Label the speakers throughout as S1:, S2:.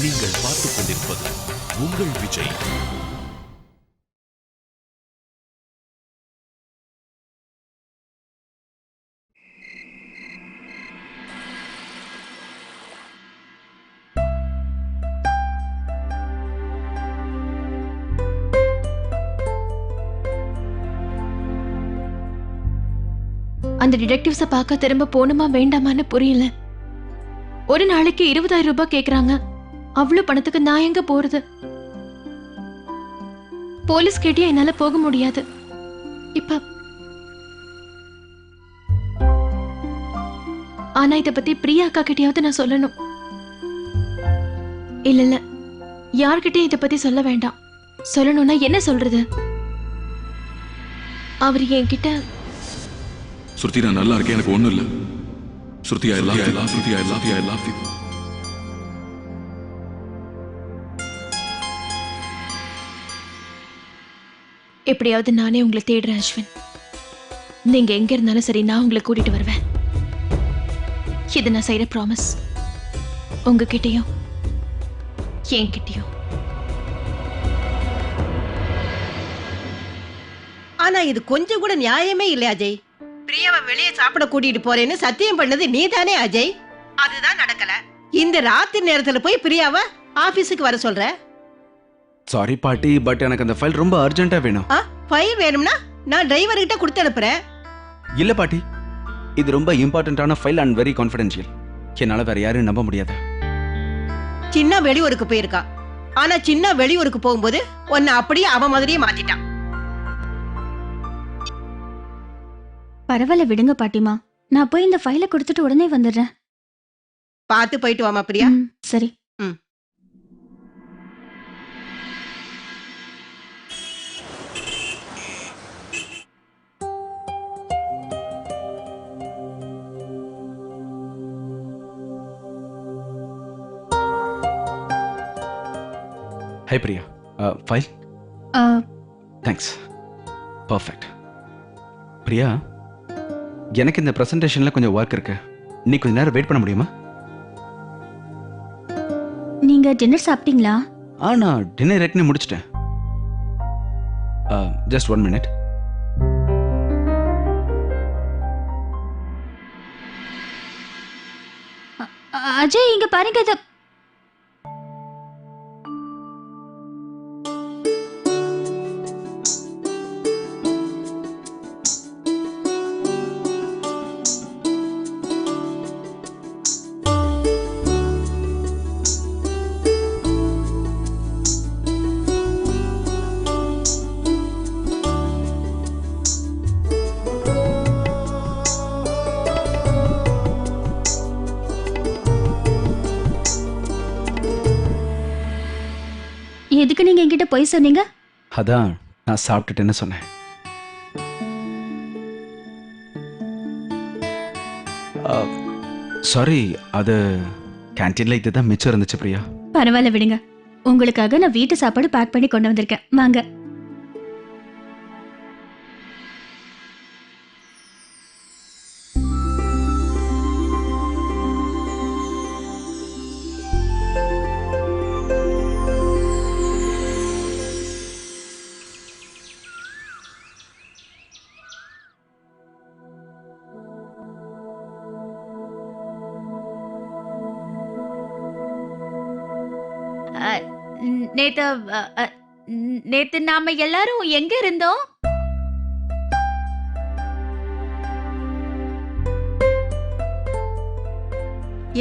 S1: நீங்கள் பார்த்துக் கொண்டிருப்பது உங்கள் விஜய்.
S2: அந்த டிடெக்டிவ்ஸ பார்க்க திரும்ப போணுமா வேண்டாமான்னு புரியல. ஒரு நாளைக்கு 20,000 ரூபாய் கேக்குறாங்க. அவ்வளவு பணத்துக்கு நான் எங்க போறது? போலீஸ் கேட்டியா என்னால போக முடியாது. இப்ப ஆனா இத பத்தி பிரியா அக்கா கிட்டயாவது நான் சொல்லணும். இல்ல யார்கிட்டயும் இத பத்தி சொல்ல வேண்டாம். சொல்லணும்னா என்ன சொல்றது? அவர் என்கிட்ட
S3: ஸ்ருதி நான் நல்லா இருக்கேன், எனக்கு ஒண்ணும் இல்ல. Shruti I love you, Shruti I love you, I love you.
S2: எப்படியாவது நானே உங்களை தேடுறேன் அஸ்வின். நீங்க எங்க இருந்தாலும் சரி, நான் உங்களை கூட்டிட்டு வருவேன். இது நான் செய்யற ப்ராமிஸ். உங்ககிட்டயும் என்கிட்டயும்.
S4: ஆனா இது கொஞ்சம் கூட நியாயமே இல்லை அஜய். பிரியாவை வெளியே சாப்பிட கூட்டிட்டு போறேன்னு சத்தியம் பண்ணது நீ தானே அஜய்? அதுதான் நடக்கல. இந்த ராத்திரி நேரத்துல போய் பிரியாவை ஆபீஸுக்கு வர சொல்ற?
S5: சாரி பாட்டி, பட் எனக்கு அந்த ஃபைல் ரொம்ப அர்ஜென்ட்டா வேணும்.
S4: ஃபைல் வேணும்னா நான் டிரைவர் கிட்ட கொடுத்து அனுப்புறேன்.
S5: இல்ல பாட்டி, இது ரொம்ப இம்பார்ட்டன்டான ஃபைல் அண்ட் வெரி கான்ஃபிடென்ஷியல். என்னால வேற யாரையும் நம்ப முடியாது.
S4: சின்ன வெளியூருக்கு போயிருக்கா. ஆனா சின்ன வெளியூருக்கு போகும்போது உன்னை அப்படியே அவன் மாதிரியே மாத்திட்டான்.
S6: பரவாயில்ல விடுங்க பாட்டிமா, நான் போய் இந்த ஃபைலை கொடுத்துட்டு உடனே வந்துடுறேன்.
S4: பார்த்து போயிட்டு வாமா பிரியா.
S6: சரி.
S5: High Priya, file. Thanks. Perfect. Priya, எனக்கு இந்த பிரசன்டேஷன்ல கொஞ்சம் ஒர்க் இருக்கு. நீ கொஞ்ச நேரம் வெயிட் பண்ண முடியுமா?
S6: நீங்க டின்னர் சாப்பிட்டீங்களா?
S5: நான் டின்னர் ஏற்கனவே முடிச்சிட்டேன். Just 1 minute.
S6: அஜய் இங்க பாருங்க. இத எதுக்கு நீங்க என்கிட்ட போய் சொன்னீங்க?
S5: அதான் நான் சாப்பிட்டுட்டேன்னு சொன்னேன். சாரி, அது கேன்டீன்ல இதுதான் மிச்சம் இருந்துச்சு பிரியா.
S6: பரவாயில்ல விடுங்க. உங்களுக்காக நான் வீட்டு சாப்பாடு பேக் பண்ணி கொண்டு வந்திருக்கேன். வாங்க.
S7: நேத்து நாம எல்லாரும் எங்க இருந்தோம்?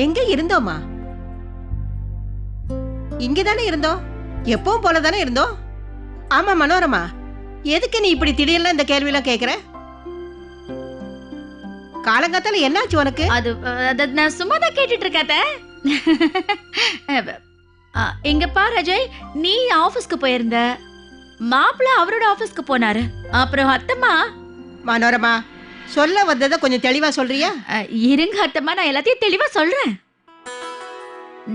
S4: எங்க இருந்தோமா? இங்கதானே இருந்தோம். எப்பவும் போலதானே இருந்தோம். ஆமா மனோரமா, எதுக்கு நீ இப்படி திடீர்னு இந்த கேள்வி எல்லாம் கேக்குற? காலங்காத்தால என்னாச்சு உனக்கு?
S7: அது நான் சும்மா தான் கேட்டுட்டு இருக்காத. இங்க பாரு அஜய், நீ ஆபீஸ்க்கு போயிருந்த, மாப்பிள்ள அவரோட ஆபீஸ்க்கு போனாரு. அப்புறம் அத்தம்மா.
S4: மனோரமா, சொல்ல வந்ததை கொஞ்சம் தெளிவா சொல்றியா?
S7: இருங்க அத்தம்மா, நான் எல்லாத்தையும் தெளிவா சொல்றேன்.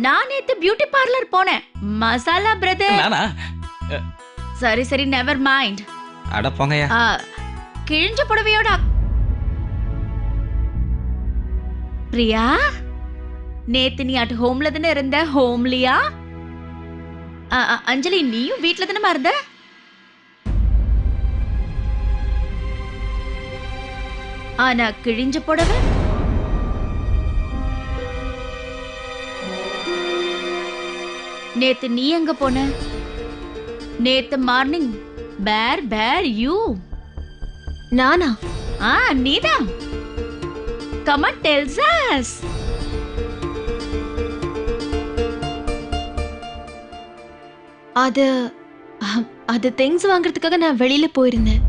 S7: நான் நேத்து பியூட்டி பார்லர் போனேன். மசாலா பிரதர். சரி சரி, நெவர் மைண்ட்.
S8: அட போங்கயா.
S7: கிழிஞ்ச புடவையோட பிரியா, நேத்து நீ அட் ஹோம்ல தானே இருந்த? ஹோம்லியா? அஞ்சலி நீயும் வீட்ல தானே இருந்த? ஆனா கிழிஞ்ச புடவை நேத்து நீ எங்க போன? நேத்து மார்னிங் பேர் யூ
S2: நானா?
S7: நீதான். Come on, tells us.
S2: அது திங்ஸ் வாங்குறதுக்காக நான் வெளியில போயிருந்தேன்.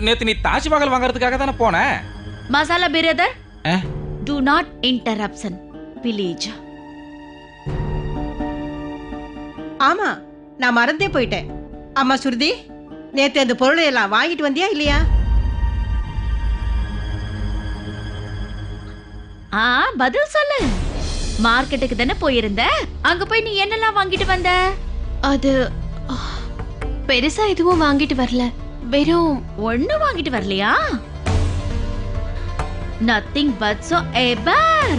S8: நேத்து நீ தாஜ்மஹால் வாங்குறதுக்காக தானே போன?
S7: Masala brother, do not interruption, please.
S4: ஆமா, நான் மறந்தே போயிட்டேன். அம்மா சுருதி, நேத்து அந்த பொருளை எல்லாம் வாங்கிட்டு வந்தியா இல்லையா?
S7: பதில் சொல்லு. மார்க்கெட்டுக்கு தானே போயிருந்த? அங்க போய் நீ என்னெல்லாம் வாங்கிட்டு வந்த?
S2: அது பெருசா எதுவும் வாங்கிட்டு வரல. வெறும்
S7: ஒண்ணு வாங்கிட்டு வரலையா? நத்திங் பட் சோ எவர்.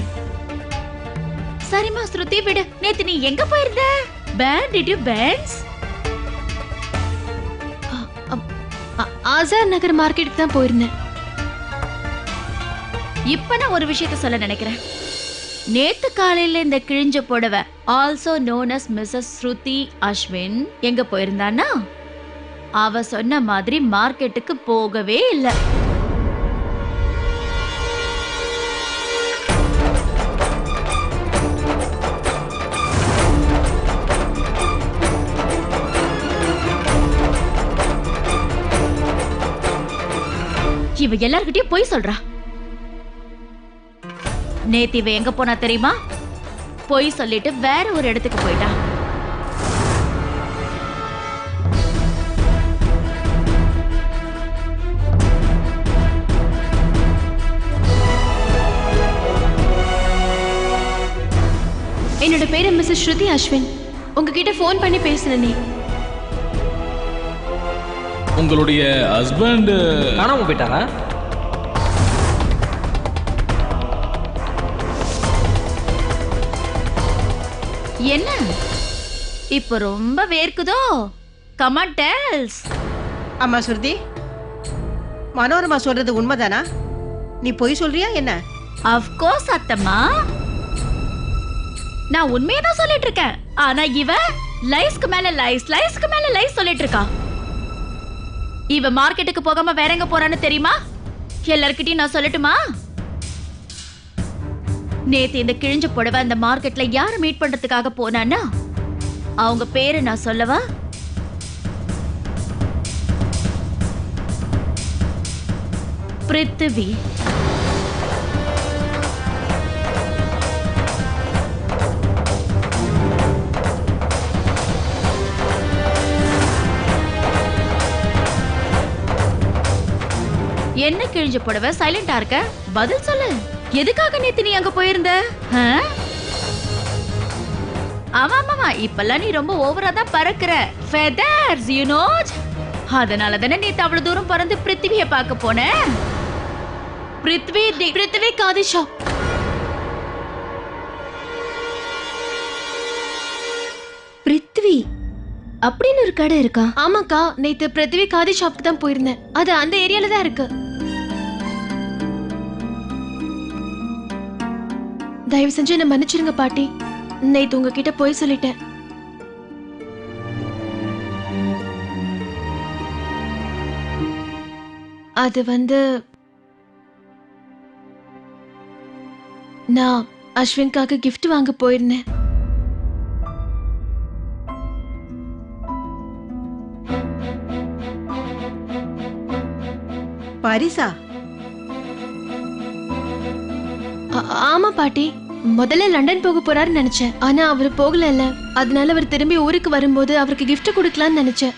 S7: சரிமா ஸ்ருதி விடு. நேத்து நீ எங்க போயிருந்த? பேர் டிட் யூ பேன்ஸ்?
S2: ஆசார் நகர் மார்க்கெட்டுக்கு தான் போயிருந்தேன்.
S7: இப்ப நான் ஒரு விஷயத்த சொல்ல நினைக்கிறேன். நேத்து காலையில இந்த கிழிஞ்ச புடவை ஆல்சோ நோன் அஸ் மிஸ்ஸஸ் ஸ்ருதி அஸ்வின் எங்க போயிருந்தானா? அவ சொன்ன மாதிரி மார்க்கெட்டுக்கு போகவே இல்லை. இவ எல்லார்கிட்டயும் போய் சொல்றா. நேத்து இவ எங்க போனா தெரியுமா? போய் சொல்லிட்டு வேற ஒரு இடத்துக்கு போயிட்டா.
S2: என்னோட பேரு மிஸ்ஸஸ் ஸ்ருதி அஸ்வின். உங்ககிட்ட ஃபோன் பண்ணி பேசினே.
S8: உங்களுடைய ஹஸ்பண்ட்
S9: காணாம போயிட்டாரா?
S7: என்ன இப்ப ரொம்ப வேர்க்குதோ? Come on, tells.
S4: அம்மா சுருதி, மனோரமா சொல்றது உண்மைதானா? நீ பொய் சொல்றியா என்ன?
S7: Of course அத்தம்மா, நான் உண்மையை தான் சொல்லிட்டு இருக்கேன். ஆனா இவ லைஸ்க்கு மேல லைஸ் சொல்லிட்டு இருக்கா. இவ மார்க்கெட்டுக்கு போகாம வேற எங்க போறான்னு தெரியுமா? எல்லார்கிட்டயும் நான் சொல்லட்டுமா? நேத்து இந்த கிழிஞ்ச புடவை அந்த மார்க்கெட்ல யார மீட் பண்றதுக்காக போனான்னா அவங்க பேரு நான் சொல்லவா? பிருத்திவி. என்ன கிழிஞ்ச புடவை சைலண்டா இருக்க? பதில் சொல்லு. எதுக்காக நேத்து நீ அங்க போயிருந்த? ஆமா, இப்பெல்லாம் நீ ரொம்ப ஓவரா தான் பறக்குற. feathers, you know. அதனால தானே நேத்து அவ்வளவு தூரம் பறந்து பிருத்திவியை பார்க்க போன.
S2: பிருத்திவி காதி ஷாப்.
S6: பிருத்வி அப்படின்னு ஒரு கடை இருக்கா?
S2: ஆமாக்கா, நேத்து பிருத்திவி காதி ஷாப்க்கு தான் போயிருந்தேன். அது அந்த ஏரியால தான் இருக்கு. தயவு செஞ்சு என்ன மன்னிச்சிருங்க பாட்டி. நேத்து உங்ககிட்ட போய் சொல்லிட்டேன். அது நான் அஸ்வின்காக gift வாங்க போயிருந்தேன்.
S4: பரிசா?
S2: ஆமா பாட்டி, முதல்ல லண்டன் போக போறாருன்னு நினைச்சேன். ஆனா அவர் போகல. அதனால அவர் திரும்பி ஊருக்கு வரும்போது அவருக்கு gift கொடுக்கலாம்னு நினைச்சேன்.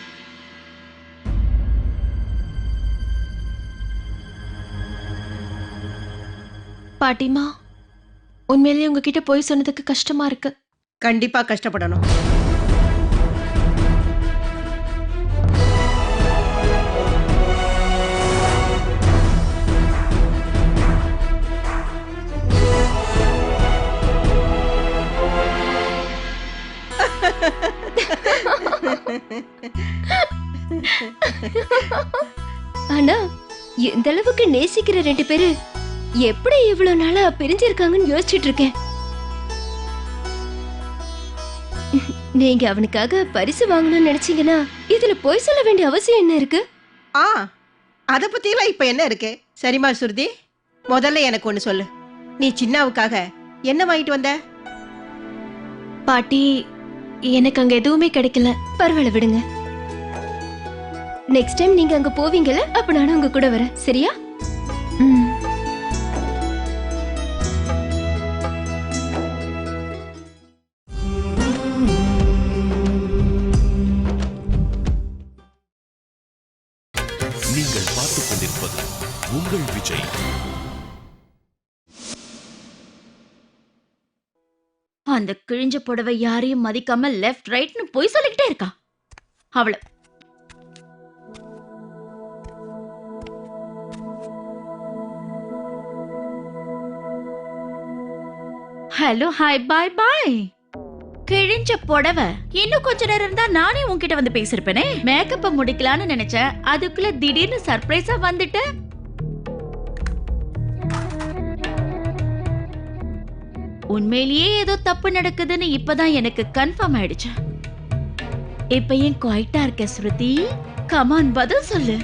S2: பாட்டிமா, உண்மையிலேயே உங்ககிட்ட போய் சொன்னதுக்கு கஷ்டமா இருக்கு.
S4: கண்டிப்பா கஷ்டப்படணும்.
S9: ஆனா எந்த அளவுக்கு நேசிக்கிற ரெண்டு பேரு எப்படி இவ்வளவு நாளா பிரிஞ்சிருக்காங்கன்னு யோசிச்சுட்டு இருக்கேன். நீங்க அவனுக்காக பரிசு வாங்கணும்னு நினைச்சீங்கன்னா இதுல போய் சொல்ல வேண்டிய அவசியம் என்ன இருக்கு?
S4: ஆ அத பத்தியெல்லாம் இப்ப என்ன இருக்கு? சரிம்மா சுருதி, முதல்ல எனக்கு ஒண்ணு சொல்லு. நீ சின்னாவுக்காக என்ன வாங்கிட்டு வந்த?
S2: பாட்டி, எனக்கு அங்க எதுவுமே கிடைக்கல.
S9: பரவாயில்ல விடுங்க. நெக்ஸ்ட் டைம் நீங்க அங்க போவீங்கல்ல, அப்ப நானும் உங்க கூட வரேன். சரியா?
S2: ம்.
S1: நீங்கள் பார்த்துக் கொண்டிருப்பது உங்கள் விஜய்.
S7: அந்த கிழிஞ்ச புடவை யாரையும் மதிக்காம லெஃப்ட் ரைட்னு போய் சொல்லிக்கிட்டே இருக்கா. அவள ஹலோ, ஹாய், பாய் பாய். கிழிஞ்ச புடவை இன்னும் கொஞ்ச நேரம் இருந்தா நானே உன்கிட்ட வந்து பேசிருப்பேனே. மேக்கப்ப முடிக்கலான்னு நினைச்சேன், அதுக்குள்ள திடீர்னு சர்ப்ரைஸா வந்துட்ட. உண்மையிலேயே ஏதோ தப்பு நடக்குதுன்னு இப்பதான் எனக்கு கன்ஃபார்ம் ஆயிடுச்சு. இப்ப ஏன் குவைட்டா இருக்க ஸ்ருதி? கமான், பதில் சொல்லு.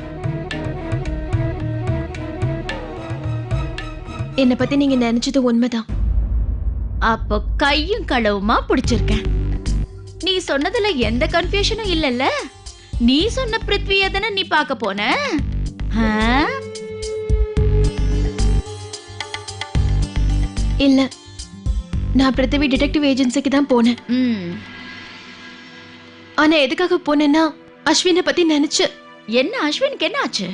S2: என்னை பத்தி நீங்க நினைச்சது உண்மைதான்.
S7: அப்போ கையும் களவுமா பிடிச்சிருக்கேன். நீ சொன்னதுல எந்த கன்ஃபியூஷனும் இல்லல்ல. நீ சொன்ன பிருத்வியை தானே நீ பார்க்க போன?
S2: இல்ல, நான் பிருத்திவி டிடெக்டிவ் ஏஜென்சிக்கு தான் போனேன். ஆனா எதுக்காக போனேன்னா அஸ்வினை பத்தி நினைச்சு.
S7: என்ன அஸ்வினுக்கு என்ன ஆச்சு?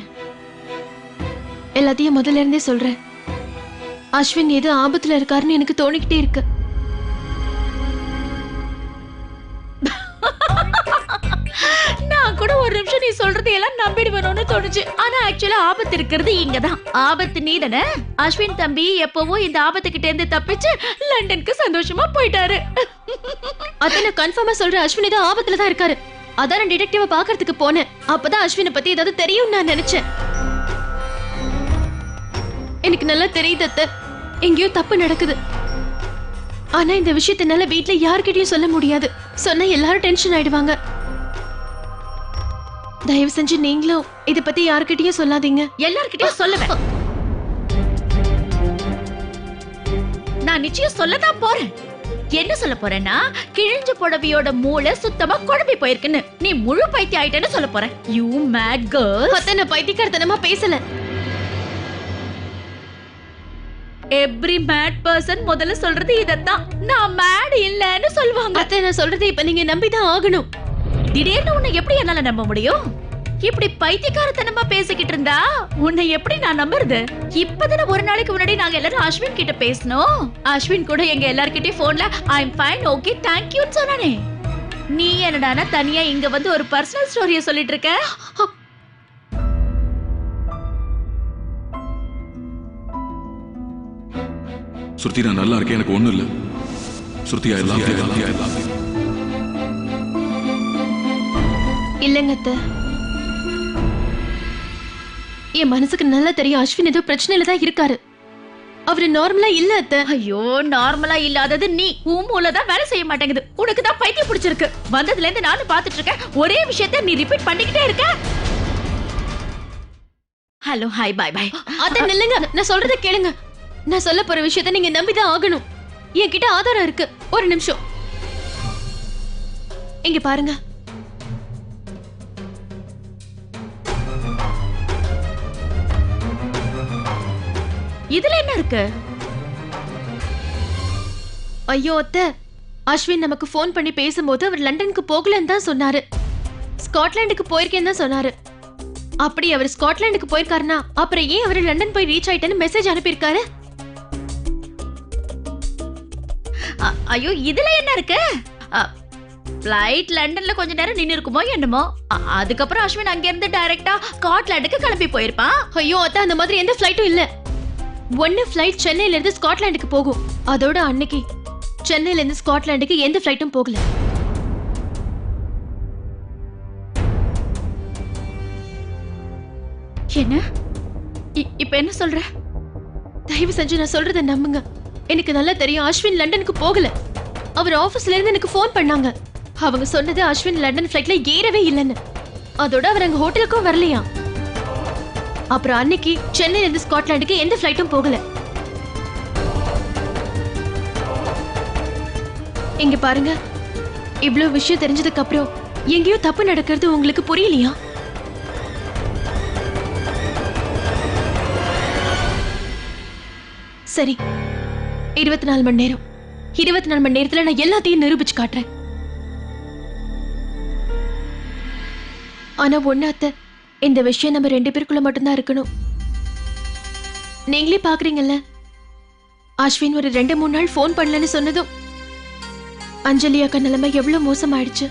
S2: எல்லாத்தையும் முதல்ல இருந்தே சொல்றேன். அஸ்வின் ஏதோ ஆபத்துல இருக்காருன்னு எனக்கு தோணிக்கிட்டே இருக்கு.
S7: நான் கூட ஒரு நிமிஷம் நீ சொல்றது எல்லாம் நம்பிடுவேணும்னு தோணுச்சு. ஆனா ஆக்சுவலா ஆபத்து இருக்கிறது இங்கதான். ஆபத்து நீ தானே. அஸ்வின் தம்பி எப்பவோ இந்த ஆபத்துக்கிட்ட இருந்து தப்பிச்சு லண்டனுக்கு சந்தோஷமா போயிட்டாரு.
S2: அத நான் கன்ஃபார்மா சொல்றேன். அஸ்வின் ஏதோ ஆபத்துல தான் இருக்காரு. அதான் நான் டிடெக்டிவ பாக்குறதுக்கு போனேன். அப்பதான் அஸ்வினை பத்தி ஏதாவது தெரியும் நான் நினைச்சேன். எனக்கு நல்லா தெரியுது அத்தை, எங்கேயோ தப்பு நடக்குது. ஆனா இந்த விஷயத்தினால வீட்ல யார்கிட்டயும் சொல்ல முடியாது. சொன்னா எல்லாரும் டென்ஷன் ஆயிடுவாங்க. தயவு செஞ்சு நீங்களும் இத பத்தி யார்கிட்டயும் சொல்லாதீங்க.
S7: எல்லார்கிட்டயும் சொல்லுவேன். நான் நிச்சயம் சொல்லதான் போறேன். என்ன சொல்ல போறேன்னா, கிழிஞ்ச புடவையோட மூளை சுத்தமா குழம்பி போயிருக்குன்னு. நீ முழு பைத்தியம் ஆயிட்டேன்னு சொல்ல போறேன். You mad girl.
S2: அத்தை, நான் பைத்தியக்காரத்தனமா பேசல.
S7: எவ்ரி மேட் பர்சன் முதல்ல சொல்றது இதத்தான். நான் மேட் இல்லன்னு சொல்லுவாங்க.
S2: அத்தை, நான் சொல்றது இப்ப நீங்க நம்பிதான் ஆகணும்.
S7: திடீர்னு உன்னை எப்படி என்னால நம்ப முடியும்? இப்படி பைத்தியக்காரத்தனமா பேசிக்கிட்டு இருந்தா உன்னை எப்படி நான் நம்புறது? இப்பதானே ஒரு நாளைக்கு முன்னாடி நாங்க எல்லாரும் அஸ்வின் கிட்ட பேசணும். அஸ்வின் கூட எங்க எல்லார்கிட்டயும் போன்ல I am fine, okay, thank you சொன்னானே. நீ என்னடானா தனியா இங்க வந்து ஒரு பர்சனல் ஸ்டோரிய சொல்லிட்டு இருக்க?
S3: சுருதி, நான் நல்லா இருக்கேன், எனக்கு ஒண்ணும் இல்ல. சுருதி, I love you, I love you, I love you.
S2: இல்லங்க அத்தை, என் மனசுக்கு நல்லா தெரியும் அஸ்வின் ஏதோ பிரச்சனையில தான் இருக்காரு. அவரு நார்மலா இல்ல அத்தை.
S7: ஐயோ, நார்மலா இல்லாதது நீ. உன் மூளைதான் வேலை செய்ய மாட்டேங்குது. உனக்கு தான் பைத்தியம் பிடிச்சிருக்கு. வந்ததுல இருந்து நானும் பாத்துட்டு இருக்கேன். ஒரே விஷயத்தை நீ ரிப்பீட் பண்ணிக்கிட்டே இருக்க. ஹலோ, ஹாய், பாய் பாய்.
S2: அத்தை நில்லுங்க, நான் சொல்றத கேளுங்க. நான் சொல்ல போற விஷயத்தை நீங்க நம்பிதான் ஆகணும். என்கிட்ட ஆதாரம் இருக்கு. ஒரு நிமிஷம் இங்க பாருங்க.
S7: இதுல என்ன இருக்கு?
S2: ஐயோ அத்தை, அஸ்வின் நமக்கு போன் பண்ணி பேசும்போது அவர் லண்டனுக்கு போகலன்னு தான் சொன்னாரு. ஸ்காட்லாந்துக்கு போயிருக்கேன்னு தான் சொன்னாரு. அப்படி அவர் ஸ்காட்லாந்துக்கு போயிருக்காருன்னா அப்புறம் ஏன் அவர் லண்டன் போய் ரீச் ஆயிட்டேன்னு மெசேஜ் அனுப்பியிருக்காரு?
S7: ஐயோ, இதுல என்ன இருக்கு? ஃளைட் லண்டன்ல கொஞ்ச நேரம் நின்னு இருக்குமோ என்னமோ. அதுக்கப்புறம் அஸ்வின் அங்க இருந்து டைரக்டா ஸ்காட்லாந்துக்கு கிளம்பி போயிருப்பான்.
S2: ஐயோ அத்தை, அந்த மாதிரி எந்த ஃளைட்டும் இல்ல. ஒன்னு ஃளைட் சென்னையில இருந்து ஸ்காட்லாந்துக்கு போகும். அதோட அன்னைக்கு சென்னையில இருந்து ஸ்காட்லாந்துக்கு எந்த ஃளைட்டும் போகல.
S7: என்ன இப்ப என்ன சொல்ற?
S2: தயவு செஞ்சு நான் சொல்றத நம்புங்க. எனக்கு நல்லா தெரியும் அஸ்வின் லண்டனுக்கு போகல. அவர் ஆபீஸ்ல இருந்து எனக்கு ஃபோன் பண்ணாங்க. அவங்க சொன்னது அஸ்வின் லண்டன் ஃபிளைட்ல ஏறவே இல்லைன்னு. அதோட அவர் அங்க ஹோட்டலுக்கும் வரலையா. அப்புறம் அன்னைக்கு சென்னையில இருந்து ஸ்காட்லாண்டுக்கு எந்த ஃபிளைட்டும் போகல. இங்க பாருங்க, இவ்ளோ விஷயம் தெரிஞ்சதுக்கு அப்புறம் எங்கேயோ தப்பு நடக்கிறது உங்களுக்கு புரியலையா? சரி, 24 மணி நேரம். 24 மணி நேரத்துல நான் எல்லாத்தையும் நிரூபிச்சு காட்டுறேன். ஆனா ஒண்ணு அத்தை, இந்த விஷயம் நம்ம 2 பேருக்குள்ள மட்டும்தான் இருக்கணும். நீங்களே பாக்குறீங்கல்ல, அஸ்வின் ஒரு 2-3 நாள் ஃபோன் பண்ணலன்னு சொன்னதும் அஞ்சலி அக்கா நிலைமை எவ்வளவு மோசமாயிடுச்சு.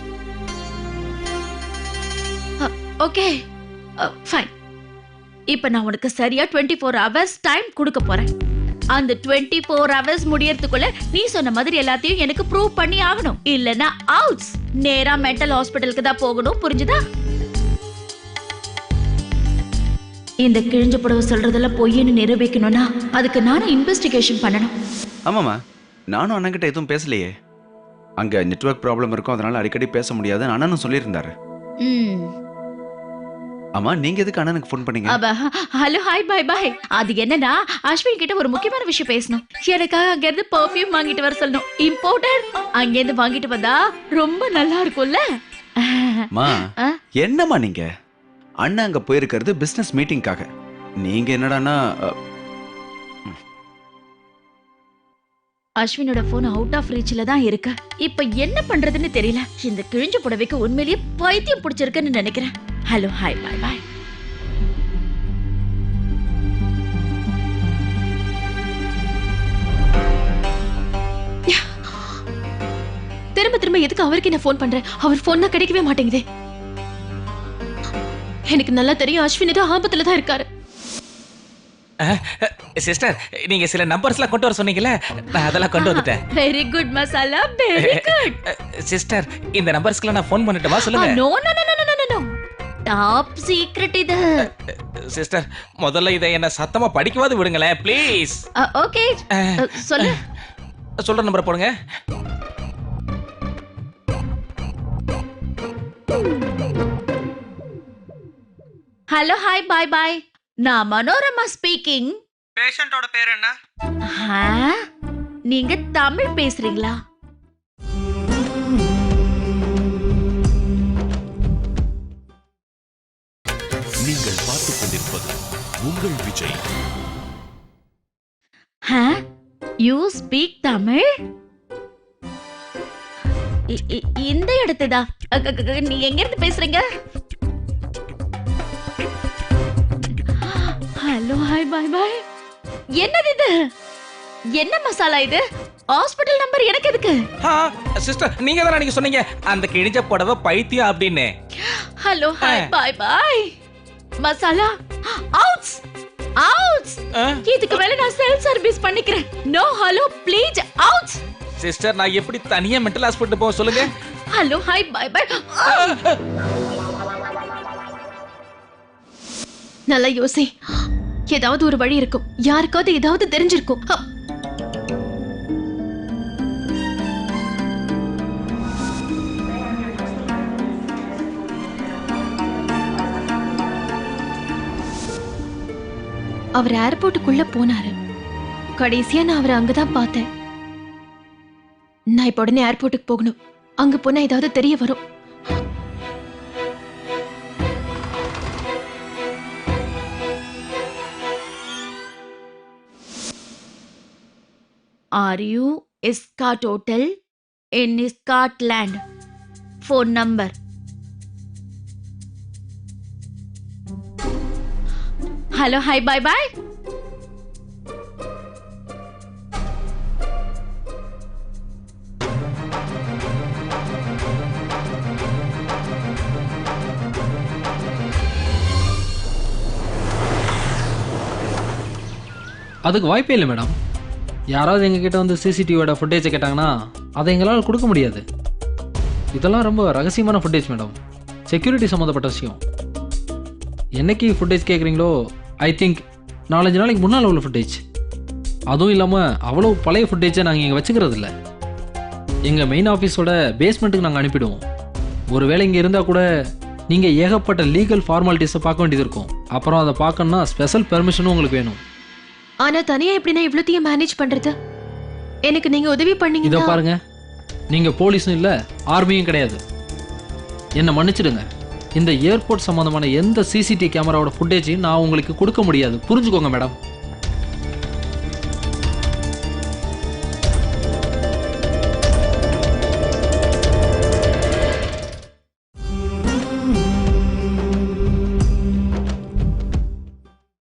S7: Okay fine. இப்ப நான் உனக்கு சரியா 24 ஹவர்ஸ் டைம் கொடுக்க போறேன். அந்த 24 ஹவர்ஸ் முடியறதுக்குள்ள நீ சொன்ன மாதிரி எல்லாத்தையும் எனக்கு ப்ரூவ் பண்ணி ஆகணும். இல்லனா அவுட்ஸ். நேரா மென்டல் ஹாஸ்பிடலுக்கு தான் போகணும், புரிஞ்சுதா? இந்த கிழிஞ்ச புடவை சொல்றதெல்லாம் பொய்ன்னு நிரூபிக்கணும்னா அதுக்கு நானும் இன்வெஸ்டிகேஷன் பண்ணணும்.
S5: ஆமாம்மா, நானும் அண்ணன்கிட்ட எதுவும் பேசலையே. அங்கே நெட்வொர்க் ப்ராப்ளம் இருக்கும், அதனால அடிக்கடி பேச முடியாதுன்னு அண்ணனும் சொல்லியிருந்தாரு. ஆமா, நீங்க எதுக்கு அண்ணனுக்கு ஃபோன் பண்ணீங்க?
S7: Hello hi bye bye. அது என்னன்னா அஸ்வின் கிட்ட ஒரு முக்கியமான விஷயம் பேசணும். எனக்காக அங்க இருந்து பெர்ஃப்யூம் வாங்கிட்டு வர சொல்லணும். இம்போர்ட்டட். அங்க இருந்து வாங்கிட்டு வந்தா ரொம்ப நல்லா இருக்கும்ல.
S5: மா, என்னம்மா நீங்க? அண்ணன் அங்க போயிருக்கிறது பிசினஸ் மீட்டிங்காக. நீங்க என்னடான்னா
S7: அஸ்வினோட போன் அவுட் ஆஃப் ரீச்ல தான் இருக்கு. இப்ப என்ன பண்றதுன்னு தெரியல. இந்த கிழிஞ்ச புடவைக்கு உண்மையிலேயே பைத்தியம் பிடிச்சிருக்குன்னு நினைக்கிறேன். Hello hi bye bye.
S2: திரும்ப திரும்ப எதுக்கு அவருக்கு நான் ஃபோன் பண்றேன்? அவர் போன் தான் கிடைக்கவே மாட்டேங்குதே. எனக்கு நல்லா தெரியும் அஸ்வின் ஏதோ ஆபத்துல தான் இருக்காரு.
S8: சிஸ்டர், நீங்க சில நம்பர்ஸ்லாம் கொண்டு வர சொன்னீங்கல்ல, நான் அதெல்லாம் கொண்டு வந்துட்டேன்.
S7: Very good masala, very good.
S8: Sister, இந்த நம்பர்ஸ்க்குலாம் நான் ஃபோன் பண்ணட்டுமா? சொல்லுங்க.
S7: No no no no no no. Top secret இது.
S8: சிஸ்டர், முதல்ல இதை என்ன சத்தமா படிக்கவாது விடுங்களேன் ப்ளீஸ்.
S7: ஓகே, சொல்லு.
S8: சொல்ற நம்பர் போடுங்க.
S7: Hello hi bye bye. நான் மனோரமா ஸ்பீக்கிங்.
S10: பேஷண்டோட பேர் என்ன?
S7: நீங்க தமிழ் பேசுறீங்களா?
S1: நீங்கள் பார்த்துக் கொண்டிருப்பது உங்கள் விஜய்.
S7: You speak Tamil? இந்த இடத்துதா. நீங்க எங்க இருந்து பேசுறீங்க? Hello hi bye bye. என்னது இது? என்ன மசாலா இது? ஹாஸ்பிடல் நம்பர் எனக்கு எதுக்கு?
S8: சிஸ்டர், நீங்க தான நீங்க சொன்னீங்க அந்த கிழிஞ்ச புடவை பைத்தியம் அப்படின்னு.
S7: Hello hi bye bye. Masala outs outs. இதுக்கு மேல நான் செல்ஃப் சர்வீஸ் பண்ணிக்கிறேன். No hello please outs.
S8: Sister, நான் எப்படி தனியா மென்டல் ஹாஸ்பிடல் போக சொல்லுங்க?
S7: Hello hi bye bye.
S2: நல்லா யோசி. ஏதாவது ஒரு வழி இருக்கும். யாருக்காவது ஏதாவது தெரிஞ்சிருக்கும். அவர் ஏர்போர்ட்டுக்குள்ள போனாரு. கடைசியா நான் அவரை அங்கதான் பார்த்தேன். நான் இப்ப உடனே ஏர்போர்ட்டுக்கு போகணும். அங்க போனா ஏதாவது தெரிய வரும்.
S7: Are you Escort Hotel in Scotland? Phone number. Hello, hi, bye bye.
S10: அதுக்கு வாய்ப்பே இல்லை மேடம். யாராவது எங்ககிட்ட வந்து சிசிடிவியோட ஃபுட்டேஜை கேட்டாங்கன்னா அதை எங்களால் கொடுக்க முடியாது. இதெல்லாம் ரொம்ப ரகசியமான ஃபுட்டேஜ் மேடம். செக்யூரிட்டி சம்மந்தப்பட்ட விஷயம். என்னைக்கு ஃபுட்டேஜ் கேட்குறீங்களோ ஐ திங்க் 4-5 நாளைக்கு முன்னால் உள்ள ஃபுட்டேஜ். அதுவும் இல்லாமல் அவ்வளோ பழைய ஃபுட்டேஜை நாங்கள் இங்கே வச்சுக்கிறது இல்லை. எங்கள் மெயின் ஆஃபீஸோட பேஸ்மெண்ட்டுக்கு நாங்கள் அனுப்பிடுவோம். ஒருவேளை இங்கே இருந்தால் கூட நீங்கள் ஏகப்பட்ட லீகல் ஃபார்மாலிட்டிஸை பார்க்க வேண்டியது இருக்கும். அப்புறம் அதை பார்க்கணுன்னா ஸ்பெஷல் பெர்மிஷனும் உங்களுக்கு வேணும்.
S2: ஆனா தனியா எப்படி நான் இவ்வளோத்தையும் மேனேஜ் பண்றது? எனக்கு நீங்க உதவி பண்ணீங்க.
S10: இதோ பாருங்க, நீங்கள் போலீஸும் இல்லை ஆர்மியும் கிடையாது. என்னை மன்னிச்சிடுங்க. இந்த ஏர்போர்ட் சம்மந்தமான எந்த சிசிடிவி கேமராவோட ஃபுட்டேஜையும் நான் உங்களுக்கு கொடுக்க முடியாது. புரிஞ்சுக்கோங்க மேடம்.